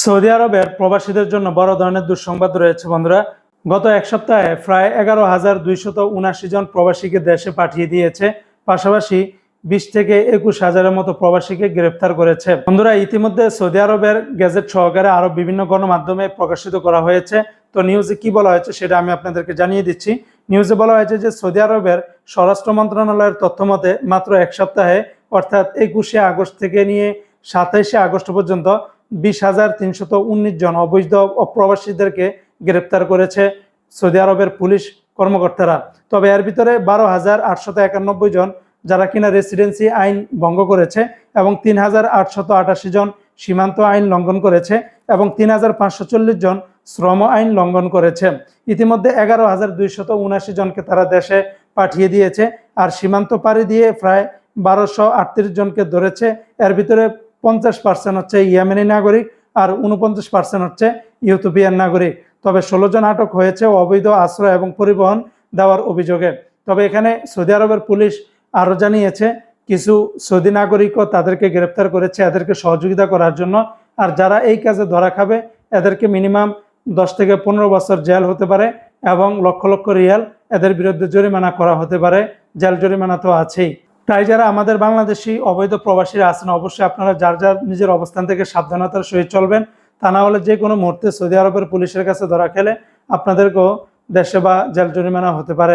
Saudi আরবের প্রবাসীদের জন্য বড় ধরনের দুঃসংবাদ রয়েছে বন্ধুরা। গত এক সপ্তাহে প্রায় 11,279 জন প্রবাসীকে দেশে পাঠিয়ে দিয়েছে, পাশাপাশি 20 থেকে 21,000-এর মতো প্রবাসীকে গ্রেফতার করেছে। বন্ধুরা, ইতিমধ্যে সৌদি আরবের গেজেট সহকারে আরো বিভিন্ন গণমাধ্যমে প্রকাশিত করা হয়েছে। তো নিউজে কি বলা হয়েছে সেটা আমি আপনাদেরকে জানিয়ে দিচ্ছি। নিউজে বলা হয়েছে যে সৌদি আরবের স্বরাষ্ট্র মন্ত্রণালয়ের তথ্য মতে মাত্র এক সপ্তাহে অর্থাৎ 21শে আগস্ট থেকে নিয়ে 27শে আগস্ট পর্যন্ত 20,319 জন অবৈধ অপ্রবাসীদেরকে গ্রেপ্তার করেছে সৌদি আরবের পুলিশ কর্মকর্তারা। তবে এর ভিতরে 12,891 জন যারা কিনা রেসিডেন্সি আইন ভঙ্গ করেছে এবং 3,888 জন সীমান্ত আইন লঙ্ঘন করেছে এবং 3,540 জন শ্রম আইন লঙ্ঘন করেছে। ইতিমধ্যে 11,279 জনকে তারা দেশে পাঠিয়ে দিয়েছে, আর সীমান্ত পাড়ি দিয়ে প্রায় 1,238 জনকে ধরেছে। এর ভিতরে 50% হচ্ছে ইয়েমেনি নাগরিক আর 49% হচ্ছে ইথিওপিয়ার নাগরিক। তবে 16 জন আটক হয়েছে অবৈধ আশ্রয় এবং পরিবহন দেওয়ার অভিযোগে। তবে এখানে সৌদি আরবের পুলিশ আরও জানিয়েছে কিছু সৌদি নাগরিকও তাদেরকে গ্রেপ্তার করেছে এদেরকে সহযোগিতা করার জন্য। আর যারা এই কাজে ধরা খাবে এদেরকে মিনিমাম 10 থেকে 15 বছর জেল হতে পারে এবং লক্ষ লক্ষ রিয়াল এদের বিরুদ্ধে জরিমানা করা হতে পারে। জেল জরিমানা তো আছেই। তাই যারা আমাদের বাংলাদেশি অবৈধ প্রবাসীরা আছেন, অবশ্যই আপনারা যার যার নিজের অবস্থান থেকে সাবধানতার সহিত চলবেন। তা না হলে যে কোনো মুহূর্তে সৌদি আরবের পুলিশের কাছে ধরা খেলে আপনাদেরকেও দেশে বা জেল জরিমানা হতে পারে।